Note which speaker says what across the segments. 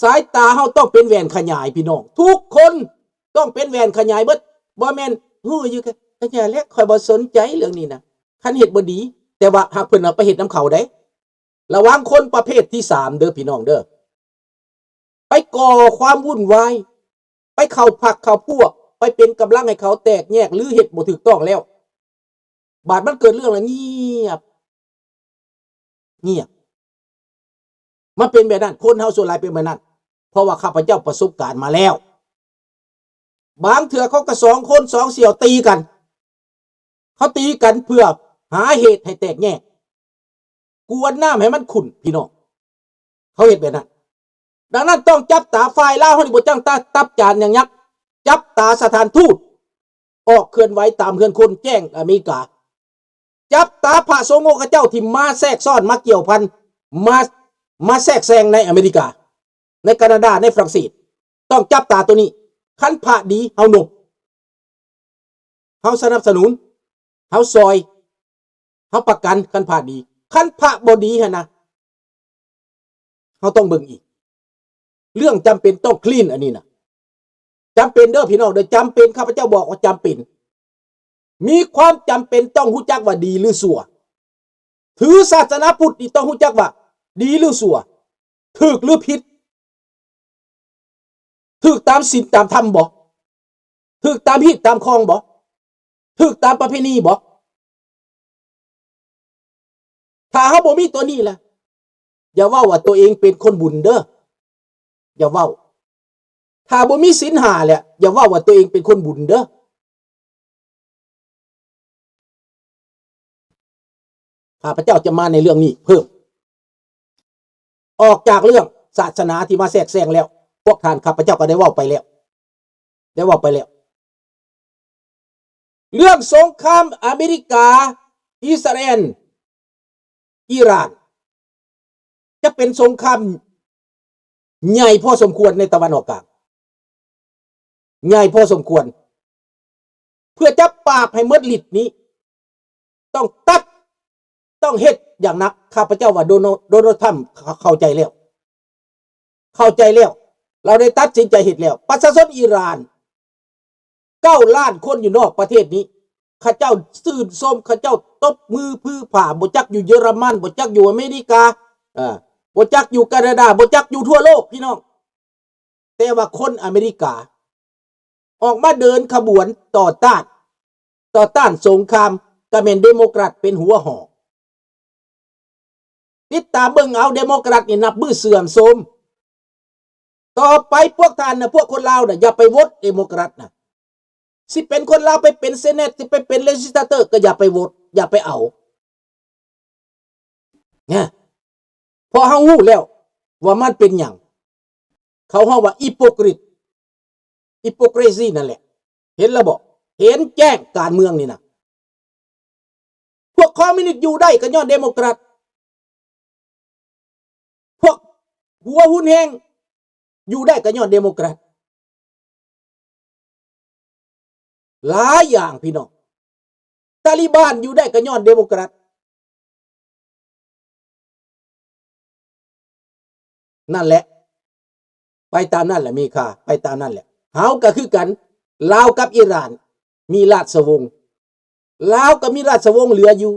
Speaker 1: สายตาเฮาต้องเป็นแหวนขยายพี่น้องทุกคนต้องเป็นแหวนขยายเบิดบ่แม่นฮู้อยู่ขยายแล้วค่อยบ่สนใจเรื่องนี้นะคันเฮ็ดบ่ดีแต่ว่าหากเพิ่นเอาไปเฮ็ดนํเขาได้ระวังคนประเภทที่3เด้อพี่น้องเด้อไปก่อความวุ่นวายไปเข้าพรรคเข้าพวกไปเป็นกำลังให้เขาแตกแยกหรือเฮ็ดบ่ถูกต้องแล้วบาดมันเกิดเรื่องแล้วเงียบมันเป็นแบบนั้นคนเฮาส่วนหลายเป็นแบบนั้นเพราะว่าข้าพเจ้าประสบการณ์มาแล้วบางเถื่อเขาก็2คน2เสี่ยวตีกันเขาตีกันเพื่อหาเหตุให้แตกแยกกวนน้ำให้มันขุ่นพี่น้องเขาเฮ็ดแบบนั้นดังนั้นต้องจับตาฝ่ายลาวเฮานี่บ่จังตาตับจานอย่างยักษ์จับตาสถานทูตออกเคลื่อนไหวตามเฮือนคนแจ้งอเมริกาจับตาพระสงฆ์องค์เจ้าที่มาแทรกซ้อนมาเกี่ยวพันมาแทรกแซงในอเมริกาในแคนาดาในฝรั่งเศสต้องจับตาตัวนี้คันพระดีเฮาหนุบเฮาสนับสนุนเฮาซอยเฮาประกันคันพระดีคันพระบ่ดีหั่นนะเฮาต้องเบิ่งอีกเรื่องจำเป็นต้องคลีนอันนี้นะจำเป็นเด้อพี่น้องเด้อจำเป็นข้าพเจ้าบอกว่าจำเป็นมีความจำเป็นต้องรู้จักว่าดีหรือชั่วถือศาสนาพุทธนี่ต้องรู้จักว่าดีหรือชั่วถูกหรือผิดถูกตามศีลตามธรรมบ่ถูกตามฮีตตามคองบ่ถูกตามประเพณีบ่ถ้าเฮาบ่มีตัวนี้ล่ะอย่าเว้าว่าตัวเองเป็นคนบุญเด้ออย่าเว้าถ้าบ่มีศีล5แหละอย่าเว้าว่าตัวเองเป็นคนบุญเด้อข้าพเจ้าจะมาในเรื่องนี้เพิ่มออกจากเรื่องศาสนาที่มาแทรกแซงแล้วพวกท่านข้าพเจ้าก็ได้เว้าไปแล้วเรื่องสงครามอเมริกาอิสราเอลอิหร่านจะเป็นสงครามใหญ่พอสมควรในตะวันออกกลางใหญ่พอสมควรเพื่อจะปราบให้หมดฤทธิ์นี้ต้องตัดต้องเฮ็ดอย่างนักข้าพเจ้าว่าโดนัลด์ทรัมป์เข้าใจแล้วเราได้ตัดสินใจเฮ็ดแล้วประชาชนอิหร่าน9 ล้านคนอยู่นอกประเทศนี้ข้าเจ้าซื่นชมข้าเจ้าตบมือพื้อผ่าบ่จักอยู่เยอรมันบ่จักอยู่อเมริกาบ่จักอยู่แคนาดาบ่จักอยู่ทั่วโลกพี่น้องแต่ว่าคนอเมริกาออกมาเดินขบวนต่อต้านสงครามก็แม่นเดโมแครตเป็นหัวหอกติดตามเบิ่งเอาเดโมแครตนี่นับมือเสื่อมโทรมต่อไปพวกท่านนะพวกคนลาวน่ะอย่าไปโหวตเดโมแครตนะสิเป็นคนลาวไปเป็นเซเนตสิไปเป็นเลจิสลาเตอร์ก็อย่าไปโหวตอย่าไปเอาเนี่ยพอเฮาฮู้แล้วว่ามันเป็นหยังเขาเฮาว่าอิโปครีซีนั่นแหละเห็นแล้วบ่เห็นแจ้งการเมืองนี่นะพวกคอมมิวนิสต์อยู่ได้ก็ย้อนเดโมแครตพวกหัวหุ้นแฮงอยู่ได้ก็ย้อนเดโมแครตหลายอย่างพี่น้องตาลิบานอยู่ได้ก็ย้อนเดโมแครตนั่นแหละไปตามนั่นแหละมีค่าไปตามนั่นแหละเฮาก็คือกันลาวกับอิหร่านมีราชวงศ์ลาวก็มีราชวงศ์เหลืออยู่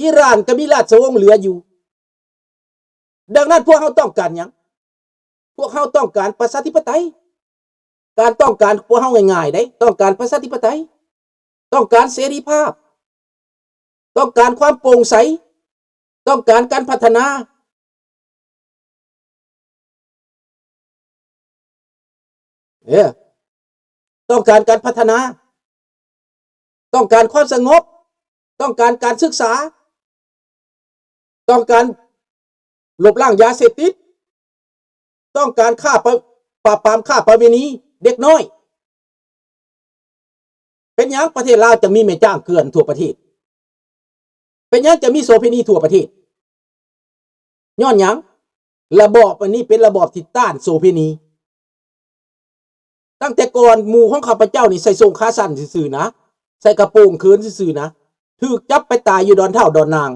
Speaker 1: อิหร่านก็มีราชวงศ์เหลืออยู่ดังนั้นพวกเฮาต้องการหยังพวกเฮาต้องการประชาธิปไตยการต้องการพวกเฮาง่ายๆได้ต้องการประชาธิปไตยต้องการเสรีภาพต้องการความโปร่งใสต้องการการพัฒนาต้องการการพัฒนาต้องการความสงบต้องการการศึกษาต้องการลบล้างยาเสพติดต้องการปราบปรามฆ่าประเวณีเด็กน้อยเป็นหยังประเทศลาวจะมีแม่จ้างเกลื่อนทั่วประเทศเป็นหยังจะมีโสเภณีทั่วประเทศย้อนหยังระบอบอันนี้เป็นระบอบที่ต้านโสเภณีตั้งแต่ก่อนหมู่ของข้าพเจ้านี่ใส่ทรงขาสั้นซื่อๆนะใส่กระโปรงเขินซื่อๆนะถูกจับไปตายอยู่ดอนเท่าดอนนาง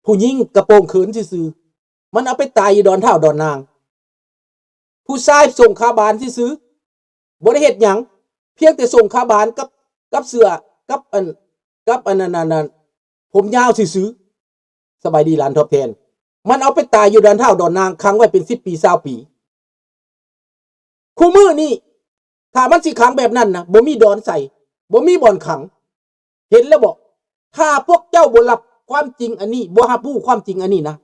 Speaker 1: ผู้หญิงกระโปรงเขินซื่อๆมันเอาไปตายอยู่ดอนเท่าดอนนาง ผู้ชายส่งคาบานที่ซื้อบริเหตุหยังเพียงแต่ส่งคาบานกับเสือกับอันนั้นผมยาวซื้อสบายดีหลานทอบแทนมันเอาไปตายอยู่ดอนเท่าดอนนางขังไว้เป็น10 ปี20 ปีคู่มือนี่ถ้ามันสิขังแบบนั้นนะบ่มีดอนใส่บ่มีบ่อนขังเห็นแล้วบอกถ้าพวกเจ้าบ่รับความจริงอันนี้บ่รับรู้ความจริงอันนี้นะ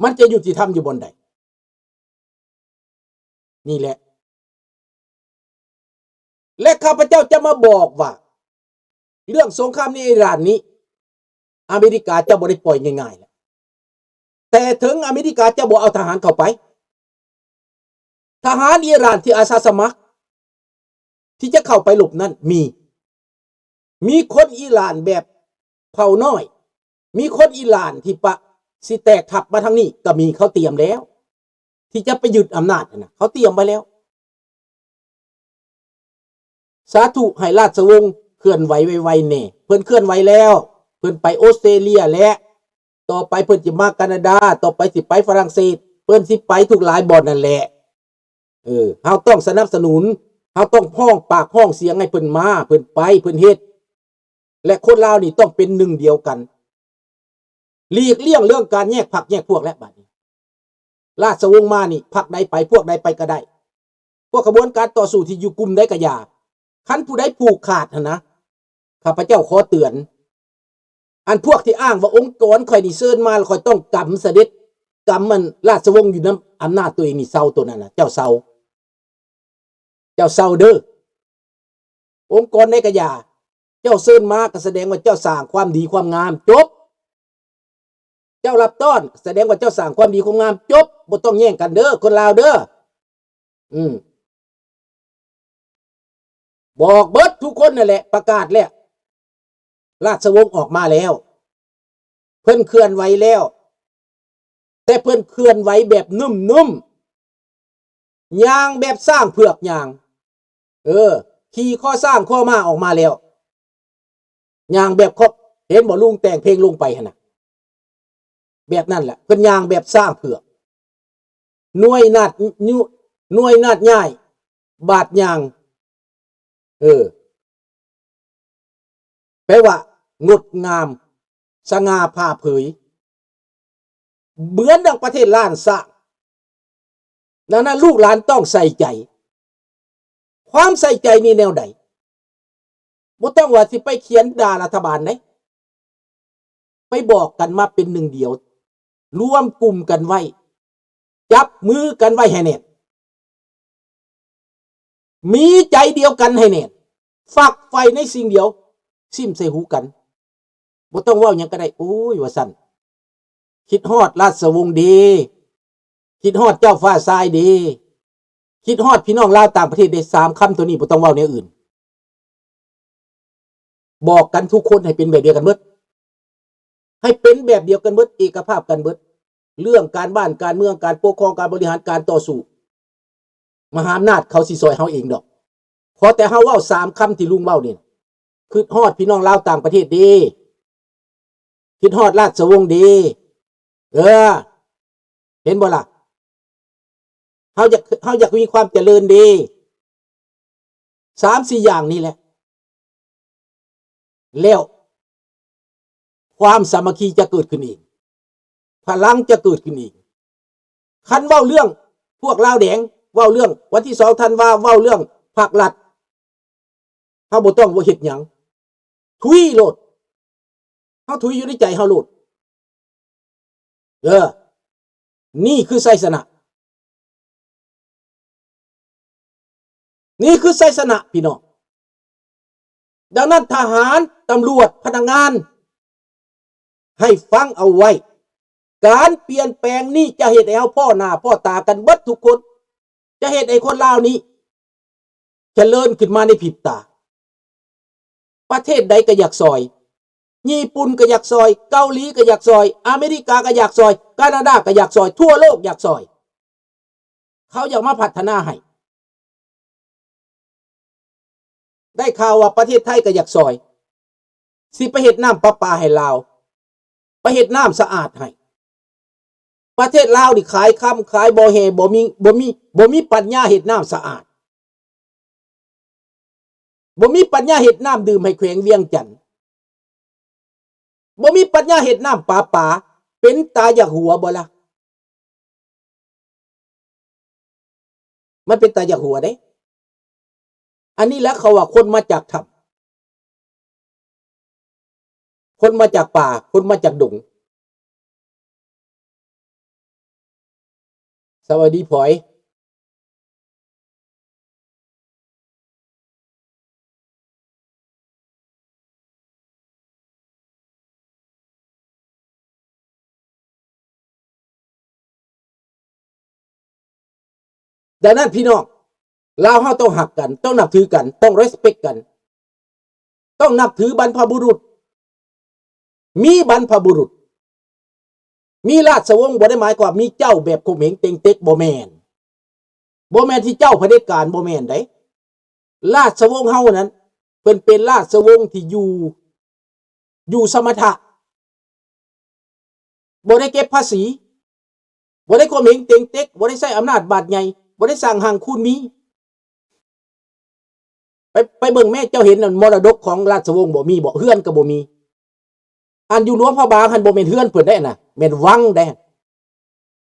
Speaker 1: มันจะยุติธรรมอยู่บนใดนี่แหละและข้าพเจ้าจะมาบอกว่าเรื่องสงครามในอิหร่านนี้อเมริกาจะบ่ได้ปล่อยง่ายๆแล้วแต่ถึงอเมริกาจะบ่เอาทหารเข้าไปทหารอิหร่านที่อาสาสมัครที่จะเข้าไปหลบนั้นมีคนอิหร่านแบบเผ่าน้อยมีคนอิหร่านที่สิแตกทับมาทางนี้ก็มีเขาเตรียมแล้วที่จะไปยึดอำนาจนะเขาเตรียมไว้แล้วสาธุให้ราชวงศ์เคลื่อนไหวไวๆแน่เพิ่นเคลื่อนไหวแล้วเพิ่นไปออสเตรเลียและต่อไปเพิ่นสิมาแคนาดาต่อไปสิไปฝรั่งเศสเพิ่นสิไปทุกหลายบ่อนนั่นแหละเฮาต้องสนับสนุนเฮาต้องห้องปากห้องเสียงให้เพิ่นมาเพิ่นไปเพิ่นเฮ็ดและคนลาวนี่ต้องเป็นหนึ่งเดียวกันหลีกเลี่ยงเรื่องการแยกพรรคแยกพวกและบัดนี้ราชวงศ์มานี่พรรคใดไปพวกใดไปก็ได้พวกกระบวนการต่อสู้ที่อยู่กลุ่มใดก็อย่าคันผู้ใดผูกขาดนะข้าพเจ้าขอเตือนอันพวกที่อ้างว่าองค์กรข่อยนี่เชิญมาแล้วข่อยต้องกำเสด็จกำมันราชวงศ์อยู่น้ำอำนาจตัวเองนี่เซาตัวนั้นนะเจ้าเซาเด้อองค์กรในกระยาเจ้าเชิญมาก็แสดงว่าเจ้าสร้างความดีความงามจบเจ้ารับต้อนแสดงว่าเจ้าสร้างความดีความงามจบบ่ต้องแย่งกันเด้อคนลาวเด้อบอกเบิดทุกคนนั่นแหละประกาศแล้วราชวงศ์ออกมาแล้วเพิ่นเคลื่อนไหวแล้วแต่เพิ่นเคลื่อนไหวแบบนุ่มๆย่างแบบสร้างเผือกย่างขี่ข้อสร้างข้อมาออกมาแล้วย่างแบบเห็นบ่ลุงแต่งเพลงลงไปหั่นน่ะแบบนั้นแหละเพิ่นย่างแบบสร้างเผือกหน่วยนาดใหญ่บาดย่างแปลว่างดงามสง่าผ่าเผยเหมือนดังประเทศล้านสร้างดังนั้นลูกหลานต้องใส่ใจความใส่ใจนี่แนวใดบ่ต้องว่าสิไปเขียนด่ารัฐบาลไหนไปบอกกันมาเป็นหนึ่งเดียวรวมกลุ่มกันไว้จับมือกันไว้ให้แน่นมีใจเดียวกันให้แน่นฝักใฝ่ในสิ่งเดียวซิมใส่หูกันบ่ต้องเว้าหยังก็ได้โอ้ยว่าซั่นคิดฮอดราชวงศ์ดีคิดฮอดเจ้าฟ้าทรายดีคิดฮอดพี่น้องลาวต่างประเทศได้3คำตัวนี้บ่ต้องเว้าแนวอื่นบอกกันทุกคนให้เป็นแบบเดียวกันเบิดให้เป็นแบบเดียวกันเบิดเอกภาพกันเบิดเรื่องการบ้านการเมืองการปกครองการบริหารการต่อสู้มหาอำนาจเขาสิซอยเฮาเองดอกขอแต่เฮาเว้า3คำที่ลุงเว้านี่คิดฮอดพี่น้องลาวต่างประเทศดีคิดฮอดราชวงศ์ดีเห็นบ่ล่ะเฮาอยากมีความเจริญดี3-4อย่างนี้แหละแล้วความสามัคคีจะเกิดขึ้นอีกพลังจะเกิดขึ้นอีกคันเว้าเรื่องพวกลาวแดงเว้าเรื่องวันที่2ธันวาเว้าเรื่องภาครัฐเฮาบ่ต้องว่าเฮ็ดหยังทุยโลดเฮาทุยอยู่ในใจเฮาโลดนี่คือไสสนะนี่คือไสสนะพี่น้องดังนั้นทหารตำรวจพนักงานให้ฟังเอาไว้การเปลี่ยนแปลงนี้จะเฮ็ดให้เฮาพ่อหน้าพ่อตากันเบิดทุกคนจะเฮ็ดให้คนลาวนี้เจริญขึ้นมาในพริบตาประเทศใดก็อยากซอยญี่ปุ่นก็อยากซอยเกาหลีก็อยากซอยอเมริกาก็อยากซอยแคนาดาก็อยากซอยทั่วโลกอยากซอยเขาอยากมาพัฒนาให้ได้ข่าวว่าประเทศไทยก็อยากซอยสิไปเฮ็ดน้ำประปาให้ลาวไปเฮ็ดน้ำสะอาดให้ ประเทศลาวนี่ขายคำขายบ่อแห่บ่มีปัญญาเฮ็ดน้ำสะอาดบ่มีปัญญาเฮ็ดน้ำดื่มให้แขวงเวียงจันทน์บ่มีปัญญาเฮ็ดน้ำปาเป็นตาอยากหัวบ่ล่ะมันเป็นตาอยากหัวเด้อันนี้แหละเขาว่าคนมาจากถ้ำคนมาจากป่าคนมาจากดงสวัสดีพลอยดังนั้นพี่น้องลาวเฮาต้องหักกันต้องนับถือกันต้อง respect กันต้องนับถือบรรพบุรุษมีบรรพบุรุษมีราชวงศ์บ่ได้หมายความมีเจ้าแบบข่มเหงเต็งเต็กบ่แม่นที่เจ้าเผด็จการบ่แม่นได้ราชวงศ์เฮานั้นเป็นราชวงศ์ที่อยู่สมถะบ่ได้เก็บภาษีบ่ได้ข่มเหงเต็งเต็กบ่ได้ใช้อำนาจบาดใหญ่บ่ได้สร้างห้างคูนมีไปเบิ่งแม่เจ้าเห็นมรดกของราชวงศ์บ่มีบ่เฮือนก็บ่มีอันอยู่หลวงพระบางหันบ่แม่นเฮือนเพิ่นได้น่ะแม่นวังได้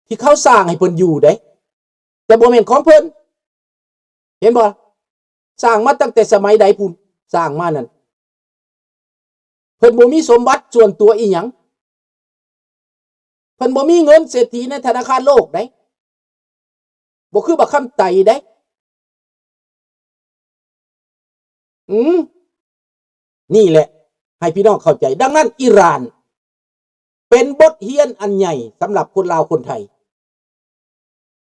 Speaker 1: ที่เขาสร้างให้เพิ่นอยู่ได้แต่บ่แม่นของเพิ่นเห็นบ่สร้างมาตั้งแต่สมัยใดพุ่นสร้างมานั่นเพิ่นบ่มีสมบัติส่วนตัวอีหยังเพิ่นบ่มีเงินเศรษฐีในธนาคารโลกได้บ่คือบักคำไตได้นี่แหละให้พี่น้องเข้าใจดังนั้นอิหร่านเป็นบทเรียนอันใหญ่สำหรับคนลาวคนไทย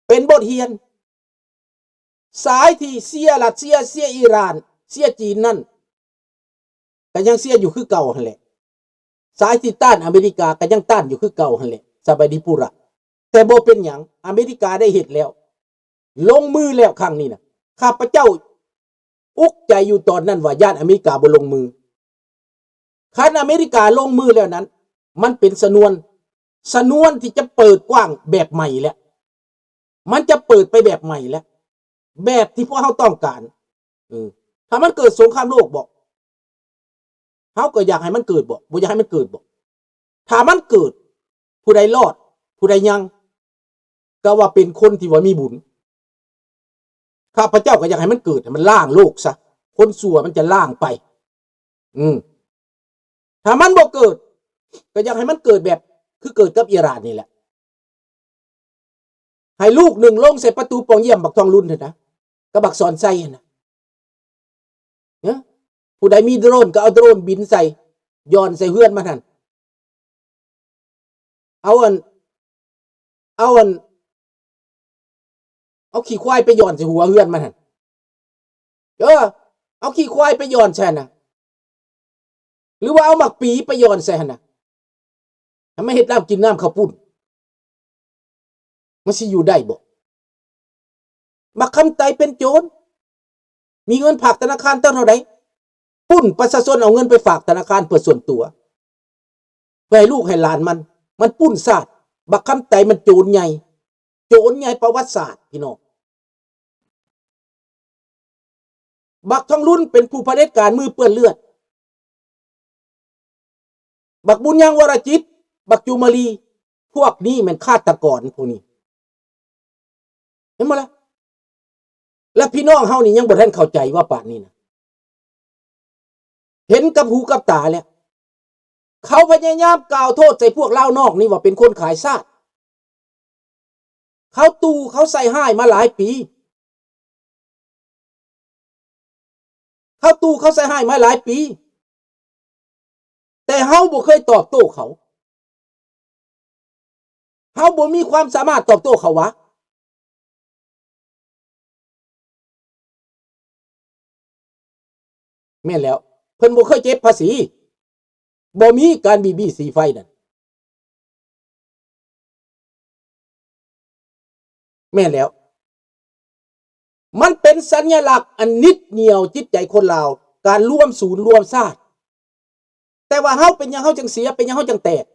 Speaker 1: เป็นบทเรียนสายที่เสียรัสเซียเสียอิหร่านเสียจีนนั่นก็ยังเสียอยู่คือเก่าหั่นแหละสายที่ต้านอเมริกาก็ยังต้านอยู่คือเก่าหั่นแหละสบายดีปุระแต่บ่เป็นหยังอเมริกาได้เฮ็ดแล้วลงมือแล้วครั้งนี้น่ะข้าพเจ้าอุกใจอยู่ตอนนั้นว่าญาติอเมริกาบ่ลงมือคันอเมริกาลงมือแล้วนั้นมันเป็นสนวนที่จะเปิดกว้างแบบใหม่แล้วมันจะเปิดไปแบบใหม่แล้วแบบที่พวกเขาต้องการถ้ามันเกิดสงครามโลกบอกเขาก็อยากให้มันเกิดบ่อยากให้มันเกิดบ่ถ้ามันเกิดผู้ใดรอดผู้ใดยังก็ว่าเป็นคนที่ว่ามีบุญข้าพเจ้าก็อยากให้มันเกิดให้มันล่างโลกซะคนชั่วมันจะล่างไปถ้ามันบ่เกิดก็อยากให้มันเกิดแบบคือเกิดกับอิหร่านนี่แหละให้ลูกหนึ่งลงใส่ประตูปองเยี่ยมบักทองรุ่นเถอะนะก็บักสอนใส่นะผู้ใดมีโดรนก็เอาโดรนบินใส่ย้อนใส่เฮือนมาทันเอาขี้ควายไปย้อนใส่หัวเฮือนมาทันเอาขี้ควายไปย้อนใส่นะหรือว่าเอาหมักปีไปย้อนใส่นะทำไมเฮ็ดน้ำกินน้ำข้าวปุ้นมันสิอยู่ได้บ่บักคำไตเป็นโจรมีเงินฝากธนาคารเท่าใดปุ้นประชาชนเอาเงินไปฝากธนาคารเพื่อส่วนตัวเพื่อให้ลูกให้หลานมันปุ้นศาสตร์บักคำไตมันโจรใหญ่ประวัติศาสตร์พี่น้องบักทองรุ่นเป็นผู้เผด็จการมือเปื้อนเลือดบักบุญยังวรจิตบักจุมาลีพวกนี้มันฆาตกรพวกนี้เห็นมั้ยล่ะและพี่น้องเฮานี่ยังบ่ทันเข้าใจว่าป่านนี้นะเห็นกับหูกับตาแล้วเขาพยายามกล่าวโทษใส่พวกลาวนอกนี่ว่าเป็นคนขายชาติเขาตู่เขาใส่ห้ายมาหลายปีแต่เฮาบ่เคยตอบโต้เขาเฮาบ่มีความสามารถตอบโต้เขาวะแม่นแล้วเพิ่นบ่เคยเก็บภาษีบ่มีการบีสีไฟนั่นแม่นแล้วมันเป็นสัญลักษณ์อันนิดเหนี่ยวจิตใจคนลาวการร่วมศูนย์รวมชาติแต่ว่าเฮาเป็นหยังเฮาจังเสียเป็นหยังเฮาจังแตก